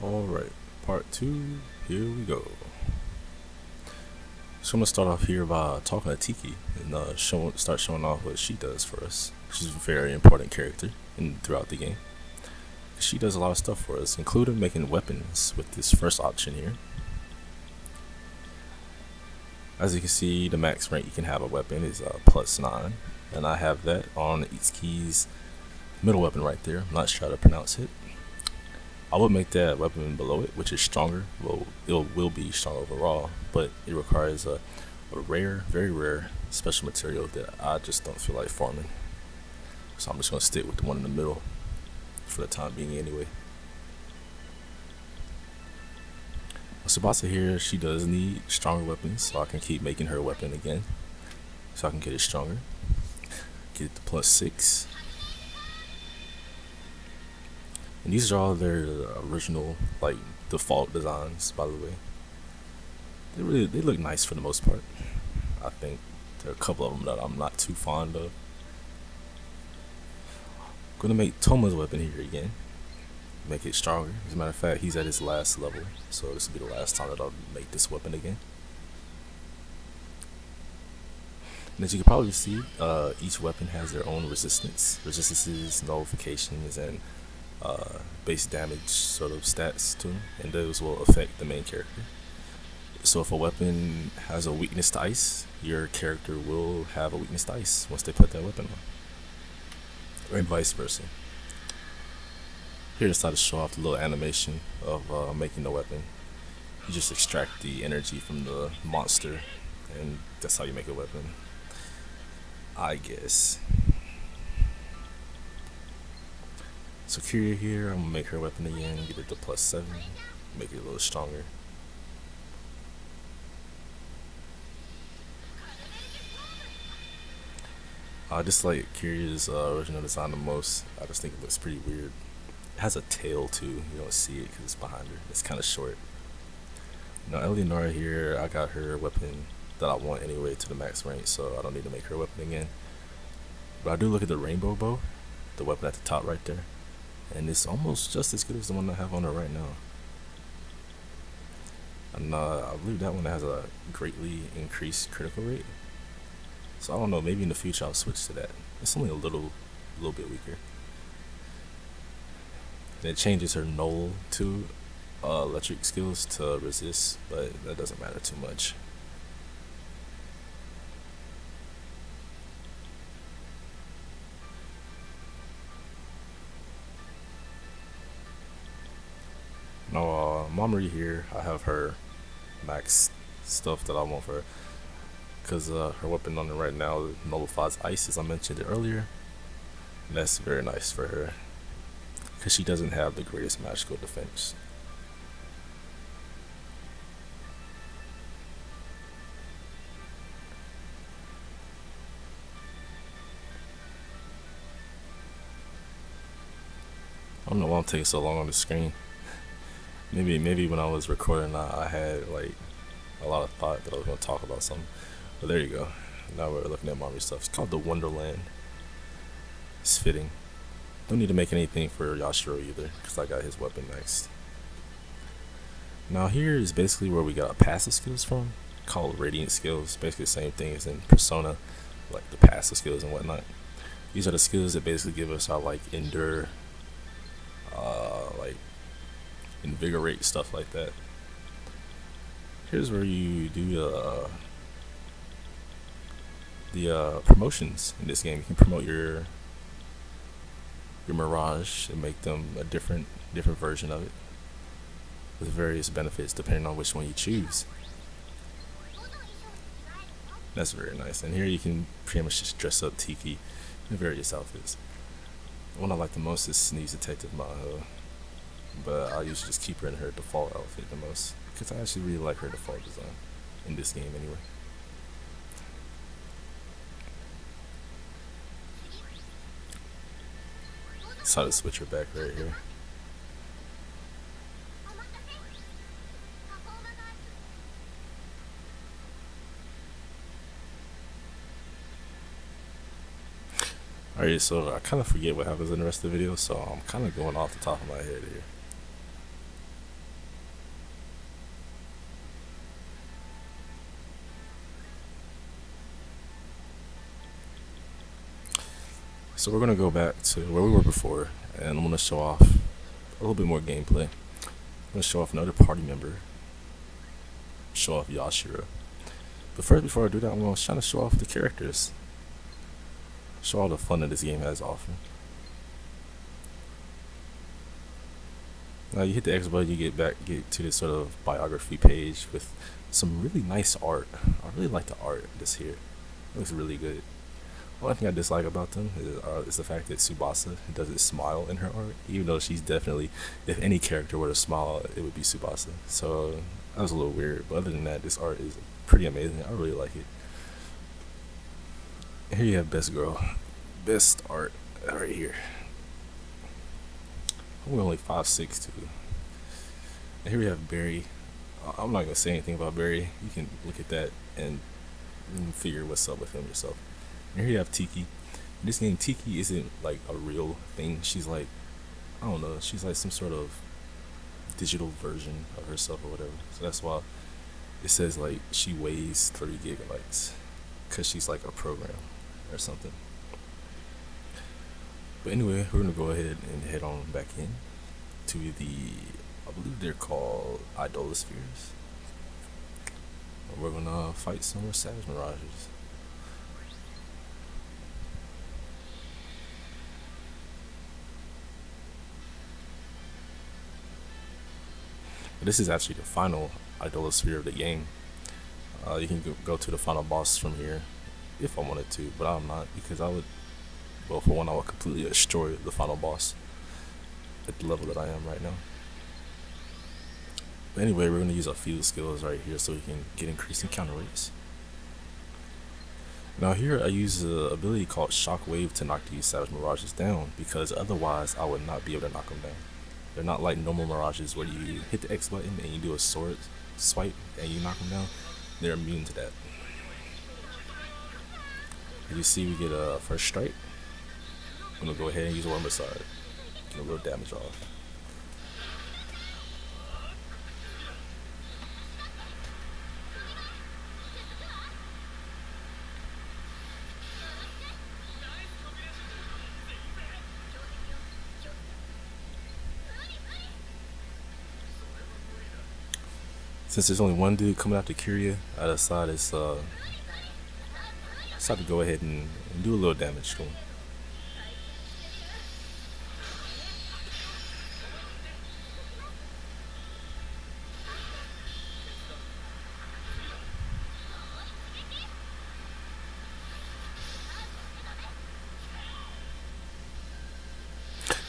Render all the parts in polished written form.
Alright, part 2, here we go. So I'm gonna start off here by talking to Tiki and start showing off what she does for us. She's a very important character throughout the game. She does a lot of stuff for us, including making weapons with this first option here. As you can see, the max rank you can have a weapon is +9, and I have that on Itsuki's middle weapon right there. I'm not sure how to pronounce it. I would make that weapon below it, which is stronger. Well, it will be strong overall, but it requires a rare, very rare special material that I just don't feel like farming. So I'm just going to stick with the one in the middle for the time being anyway. Subasa here, she does need stronger weapons, so I can keep making her weapon again, so I can get it stronger. Get it to +6. And these are all their original, like, default designs, by the way. They look nice for the most part. I think there are a couple of them that I'm not too fond of. I'm gonna make Toma's weapon here again. Make it stronger. As a matter of fact, he's at his last level, so this will be the last time that I'll make this weapon again. And as you can probably see, each weapon has their own resistances, nullifications, and base damage sort of stats to them, and those will affect the main character. So if a weapon has a weakness to ice, your character will have a weakness to ice once they put that weapon on, and vice versa. Here I decided to show off the little animation of making the weapon. You just extract the energy from the monster, and that's how you make a weapon, I guess. So Kyria here, I'm gonna make her weapon again, get it to +7, make it a little stronger. I dislike Kyria's original design the most. I just think it looks pretty weird. It has a tail too, you don't see it because it's behind her. It's kind of short. Now Eleonora here, I got her weapon that I want anyway to the max rank, so I don't need to make her weapon again. But I do look at the rainbow bow, the weapon at the top right there, and it's almost just as good as the one I have on her right now. And I believe that one has a greatly increased critical rate. So I don't know, maybe in the future I'll switch to that. It's only a little bit weaker. And it changes her null to electric skills to resist, but that doesn't matter too much. Now, Mamori here, I have her max stuff that I want for her, because her weapon on it right now nullifies ice, as I mentioned it earlier. And that's very nice for her, because she doesn't have the greatest magical defense. I don't know why I'm taking so long on the screen. Maybe when I was recording, I had like a lot of thought that I was going to talk about something. But there you go. Now we're looking at Mommy stuff. It's called the Wonderland. It's fitting. Don't need to make anything for Yashiro either, because I got his weapon next. Now here is basically where we got our passive skills from, called Radiant skills. Basically the same thing as in Persona, like the passive skills and whatnot. These are the skills that basically give us our like endure, like invigorate, stuff like that. Here's where you do the promotions in this game. You can promote your Mirage and make them a different version of it with various benefits depending on which one you choose. That's very nice. And here you can pretty much just dress up Tiki in various outfits. The one I like the most is Sneeze Detective Maho, but I usually just keep her in her default outfit the most, because I actually really like her default design in this game anyway. Decided to switch her back right here. Alright, so I kind of forget what happens in the rest of the video, so I'm kind of going off the top of my head here. So we're gonna go back to where we were before, and I'm gonna show off a little bit more gameplay. I'm gonna show off another party member, show off Yashiro. But first, before I do that, I'm gonna try to show off the characters, show all the fun that this game has to offer. Now you hit the X button, you get to this sort of biography page with some really nice art. I really like the art this here. It looks really good. One thing I dislike about them is the fact that Subasa doesn't smile in her art, even though she's definitely, if any character were to smile, it would be Subasa. So that was a little weird, but other than that, this art is pretty amazing. I really like it. And here you have Best Girl. Best art right here. We're only 5'6" too. And here we have Barry. I'm not gonna say anything about Barry. You can look at that and figure what's up with him yourself. And here you have Tiki. In this game, Tiki isn't like a real thing. She's like, I don't know, she's like some sort of digital version of herself or whatever. So that's why it says like she weighs 30 gigabytes, because she's like a program or something. But anyway, we're gonna go ahead and head on back in to I believe they're called Idolospheres. We're gonna fight some more Savage Mirages. This is actually the final Idolosphere of the game. You can go to the final boss from here if I wanted to, but I'm not, because I would, well, for one, I would completely destroy the final boss at the level that I am right now. But anyway, we're going to use our field skills right here so we can get increasing counter rates. Now here I use the ability called Shockwave to knock these Savage Mirages down, because otherwise I would not be able to knock them down. They're not like normal Mirages where you hit the X button and you do a sword swipe and you knock them down. They're immune to that. As you see, we get a first strike. I'm gonna go ahead and use Warmer Side. Get a little damage off. Since there's only one dude coming after Kiryu, I decided to go ahead and do a little damage to him.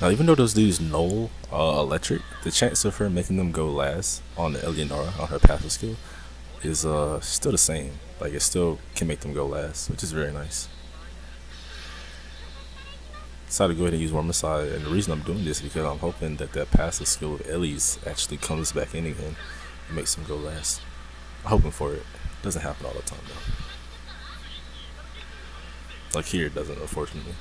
Now, even though those dudes null electric, the chance of her making them go last on the Eleonora on her passive skill is still the same. Like, it still can make them go last, which is very nice. Decided to go ahead and use Warmer Side, and the reason I'm doing this is because I'm hoping that that passive skill of Ellie's actually comes back in again and makes them go last. I'm hoping for it. Doesn't happen all the time though. Like here, it doesn't, unfortunately.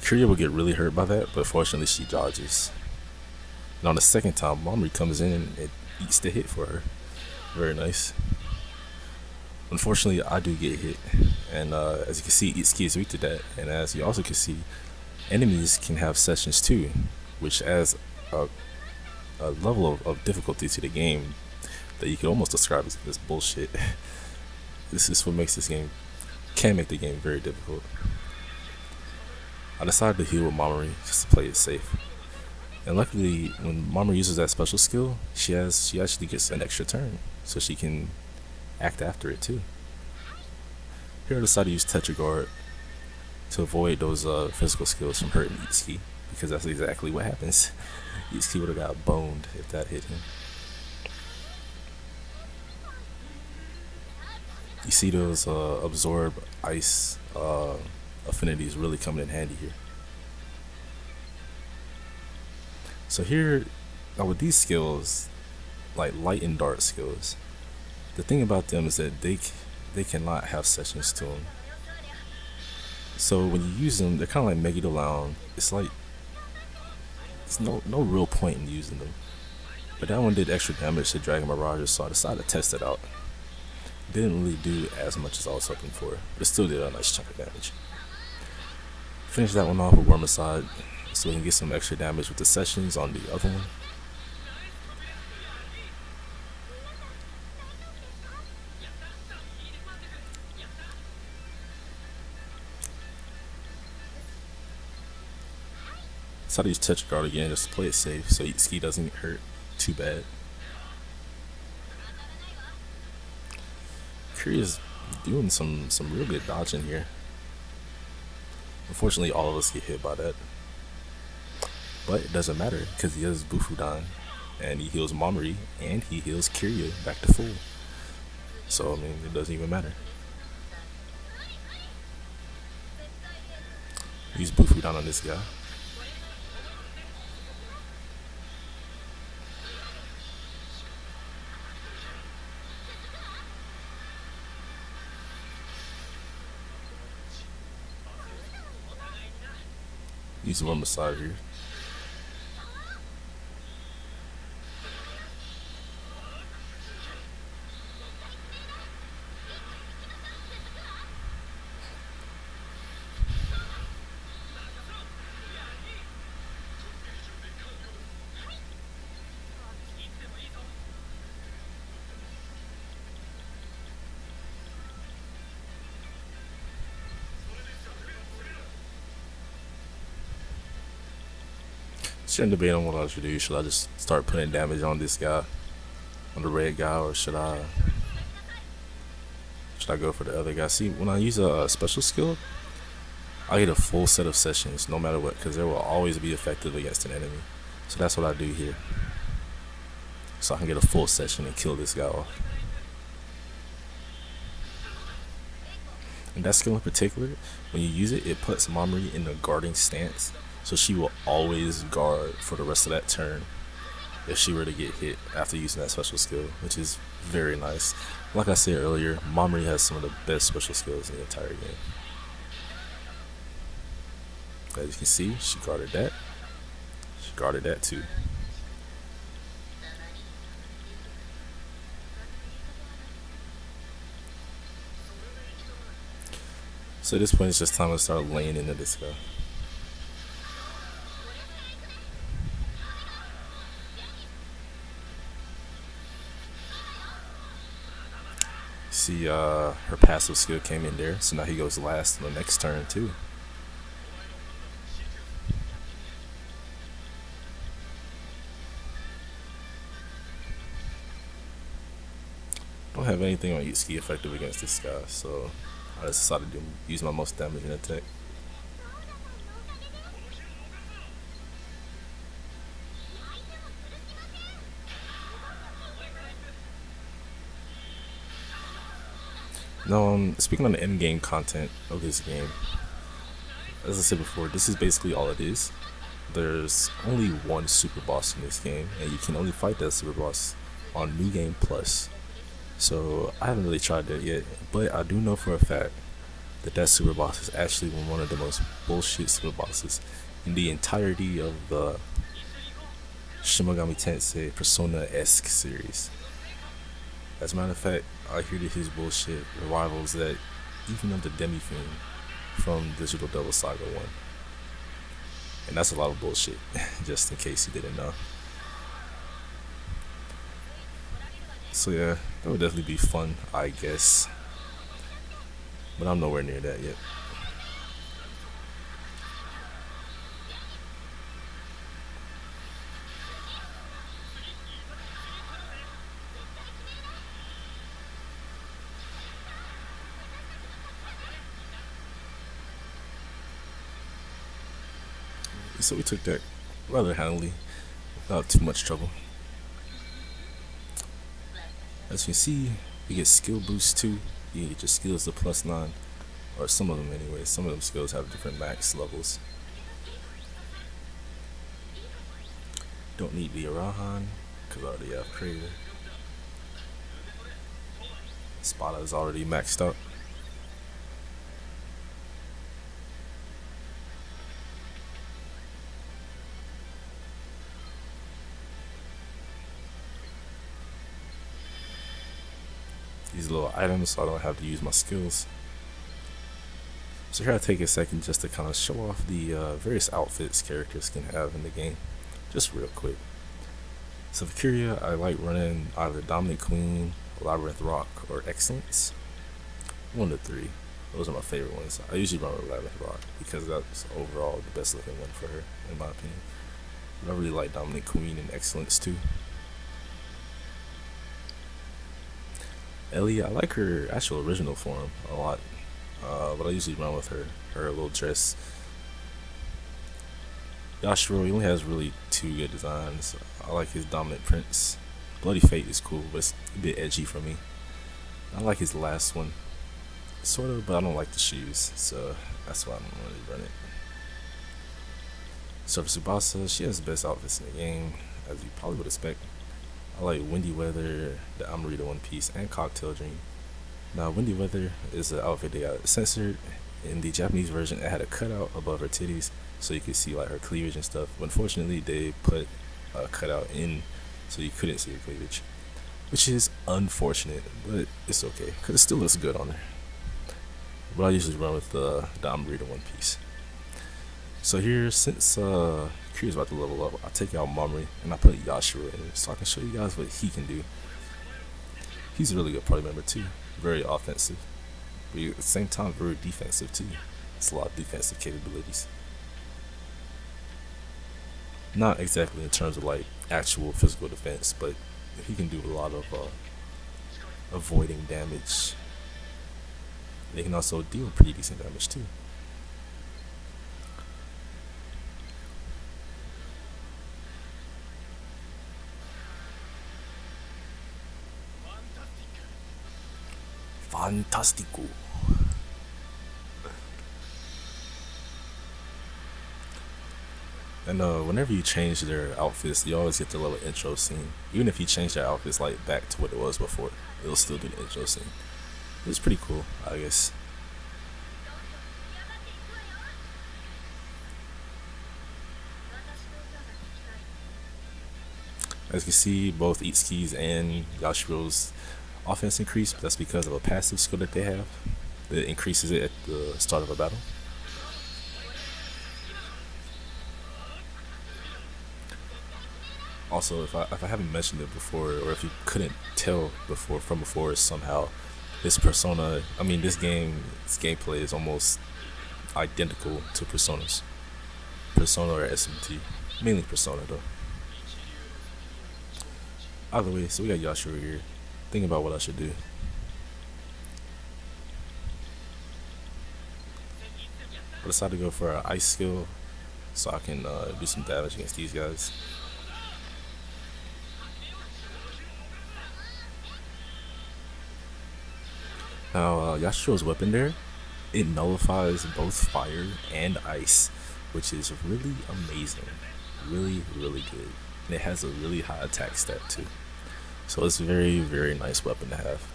Kiryu will get really hurt by that, but fortunately she dodges. And on the second time, Momri comes in and it eats the hit for her. Very nice. Unfortunately, I do get hit, and as you can see, Itsuki is weak to that. And as you also can see, enemies can have sessions too, which adds a level of difficulty to the game that you could almost describe as bullshit. This is what makes this game, can make the game very difficult. I decided to heal with Mamori just to play it safe. And luckily, when Mamori uses that special skill, she actually gets an extra turn, so she can act after it too. Here I decided to use Tetraguard to avoid those physical skills from hurting Itsuki, because that's exactly what happens. Itsuki would have got boned if that hit him. You see those absorb ice affinities really coming in handy here. So here, now with these skills, like light and dark skills, the thing about them is that they cannot have sessions to them. So when you use them, they're kind of like Megiddo. It's like there's no real point in using them. But that one did extra damage to Dragon Mirage, so I decided to test it out. Didn't really do as much as I was hoping for, but it still did a nice chunk of damage. Finish that one off with Wormicide so we can get some extra damage with the sessions on the other one. So I use touch guard again just to play it safe so Ski doesn't get hurt too bad. Curry is doing some real good dodging here. Unfortunately, all of us get hit by that. But it doesn't matter because he has Bufudan and he heals Momori and he heals Kiryu back to full. So, I mean, it doesn't even matter. Use Bufudan on this guy. Use the one beside here. Shouldn't debate on what I should do. Should I just start putting damage on this guy, on the red guy, or should I go for the other guy? See, when I use a special skill, I get a full set of sessions no matter what, because they will always be effective against an enemy. So that's what I do here. So I can get a full session and kill this guy off. And that skill in particular, when you use it, it puts Momori in a guarding stance. So she will always guard for the rest of that turn if she were to get hit after using that special skill, which is very nice. Like I said earlier, Momori has some of the best special skills in the entire game. As you can see, she guarded that. She guarded that too. So at this point, it's just time to start laying into this guy. See, her passive skill came in there, so now he goes last on the next turn too. Don't have anything on Ski effective against this guy, so I just decided to use my most damaging attack. Now, speaking on the end game content of this game, as I said before, this is basically all it is. There's only one super boss in this game, and you can only fight that super boss on New Game Plus. So I haven't really tried that yet, but I do know for a fact that that super boss is actually one of the most bullshit super bosses in the entirety of the Shimogami Tensei Persona-esque series. As a matter of fact, I hear that his bullshit rivals that even of the Demi-Fiend from Digital Devil Saga 1. And that's a lot of bullshit, just in case you didn't know. So yeah, that would definitely be fun, I guess. But I'm nowhere near that yet. So we took that rather handily, without too much trouble. As you can see, you get skill boosts too. You get your skills to +9, or some of them anyway. Some of them skills have different max levels. Don't need the Arahan, because I already have Crater. Spada is already maxed out. these little items so I don't have to use my skills. So here I take a second just to kind of show off the various outfits characters can have in the game, just real quick. So for Kyria, I like running either Dominant Queen, Labyrinth Rock, or Excellence. One of the three. Those are my favorite ones. I usually run with Labyrinth Rock because that's overall the best looking one for her, in my opinion. But I really like Dominant Queen and Excellence too. Ellie, I like her actual original form a lot, but I usually run with her little dress. Yashiro, he only has really two good designs. I like his Dominant Prince. Bloody Fate is cool, but it's a bit edgy for me. I like his last one, sort of, but I don't like the shoes, so that's why I don't really run it. So for Subasa, she has the best outfits in the game, as you probably would expect. I like Windy Weather, the Amarita One Piece, and Cocktail Dream. Now, Windy Weather is an outfit they got censored. In the Japanese version, it had a cutout above her titties, so you could see like her cleavage and stuff. But unfortunately, they put a cutout in, so you couldn't see her cleavage, which is unfortunate, but it's okay because it still looks good on her. But I usually run with the Amarita One Piece. So here, since Kyria's about to level up, I take out Momri and I put Yashiro in so I can show you guys what he can do. He's a really good party member too, very offensive, but at the same time very defensive too. It's a lot of defensive capabilities. Not exactly in terms of like actual physical defense, but he can do a lot of avoiding damage. They can also deal pretty decent damage too. Fantastico. And whenever you change their outfits, you always get the little intro scene. Even if you change their outfits like back to what it was before, it'll still do the intro scene. It's pretty cool, I guess. As you can see, both Itsuki's and Yashiro's offense increase, but that's because of a passive skill that they have that increases it at the start of a battle. Also, if I haven't mentioned it before, or if you couldn't tell before somehow, this this game's gameplay is almost identical to Persona or SMT, mainly Persona though. Either way, so we got Yashiro here, thinking about what I should do. I decided to go for an ice skill, so I can do some damage against these guys. Now, Yashiro's weapon there, it nullifies both fire and ice, which is really amazing. Really, really good. And it has a really high attack stat too. So it's a very, very nice weapon to have.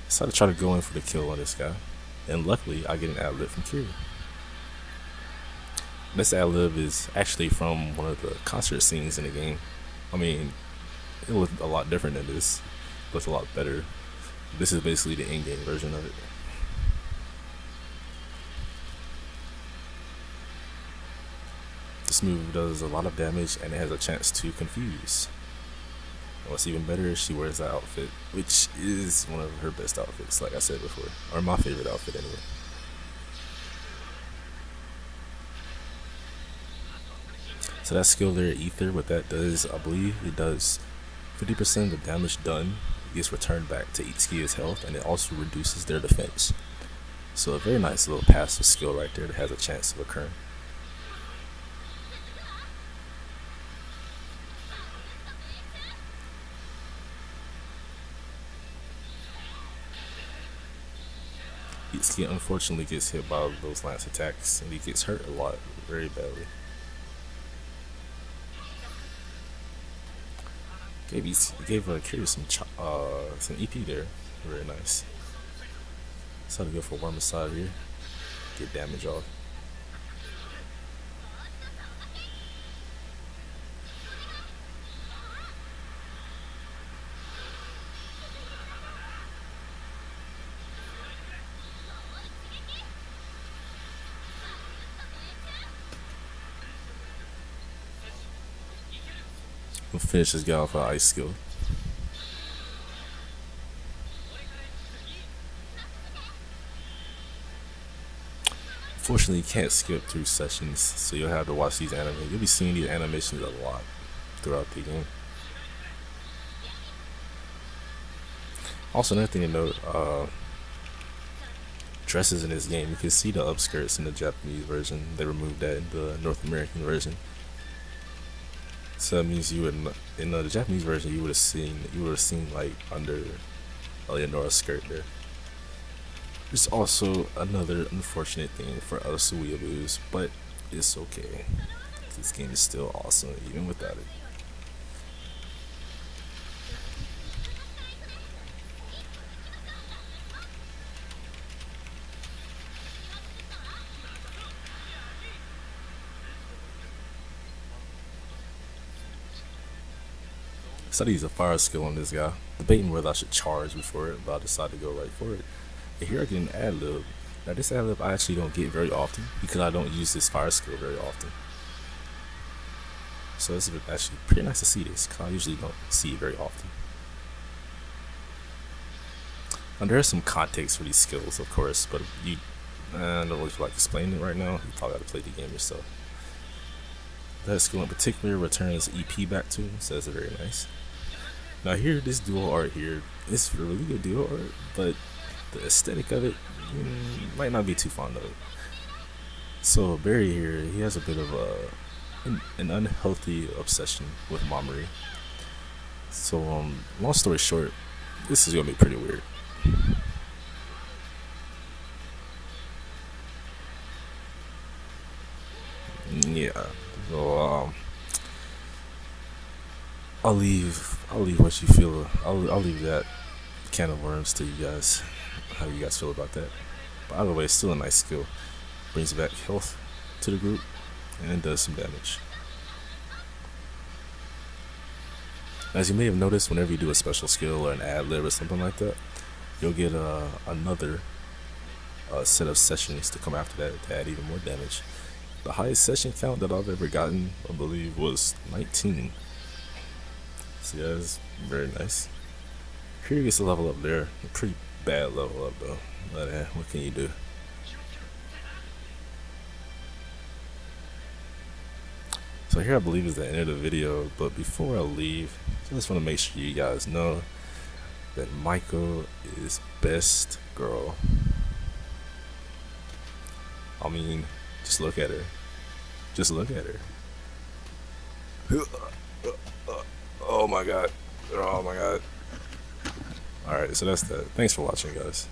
So I try to go in for the kill on this guy. And luckily, I get an ad-lib from Kyria. This ad-lib is actually from one of the concert scenes in the game. I mean, it looked a lot different than this. It looked a lot better. This is basically the in-game version of it. This move does a lot of damage and it has a chance to confuse. And what's even better is she wears that outfit, which is one of her best outfits, like I said before. Or my favorite outfit anyway. So that skill there, Ether, what that does, I believe it does 50% of the damage done gets returned back to Itsuki's health, and it also reduces their defense. So a very nice little passive skill right there that has a chance of occurring. Itsuki unfortunately gets hit by those lance attacks, and he gets hurt a lot, very badly. Gave Kyria some EP there, very nice. So to go for warm side here, get damage off. We'll finish this guy off with ice skill. Unfortunately, you can't skip through sessions, so you'll have to watch these animations. You'll be seeing these animations a lot throughout the game. Also, another thing to note, dresses in this game, you can see the upskirts in the Japanese version. They removed that in the North American version. So that means you would, in the Japanese version, you would have seen like under Eleonora's skirt there. There's also another unfortunate thing for us weeaboos, but it's okay. This game is still awesome even without it. I decided to use a fire skill on this guy, debating whether I should charge before it, but I decided to go right for it. And here I get an ad lib. Now this ad lib I actually don't get very often because I don't use this fire skill very often. So it's actually pretty nice to see this because I usually don't see it very often. And there is some context for these skills, of course, but I don't really feel like explaining it right now. You probably got to play the game yourself. That skill in particular returns EP back to him, so that's very nice. Now here, this dual art here, it's really good dual art, but the aesthetic of it might not be too fond of it. So Barry here, he has a bit of an unhealthy obsession with Mamoru. So long story short, this is gonna be pretty weird. Yeah. So I'll leave what you feel. I'll leave that can of worms to you guys. How you guys feel about that? But either way, it's still a nice skill. Brings back health to the group and does some damage. As you may have noticed, whenever you do a special skill or an ad lib or something like that, you'll get another set of sessions to come after that to add even more damage. The highest session count that I've ever gotten, I believe, was 19. So yeah, it's very nice. Here gets a level up there. A pretty bad level up though. But what can you do? So here I believe is the end of the video. But before I leave, I just want to make sure you guys know that Maiko is best girl. I mean, just look at her. Just look at her. Oh my god. Oh my god. Alright, so that's that. Thanks for watching, guys.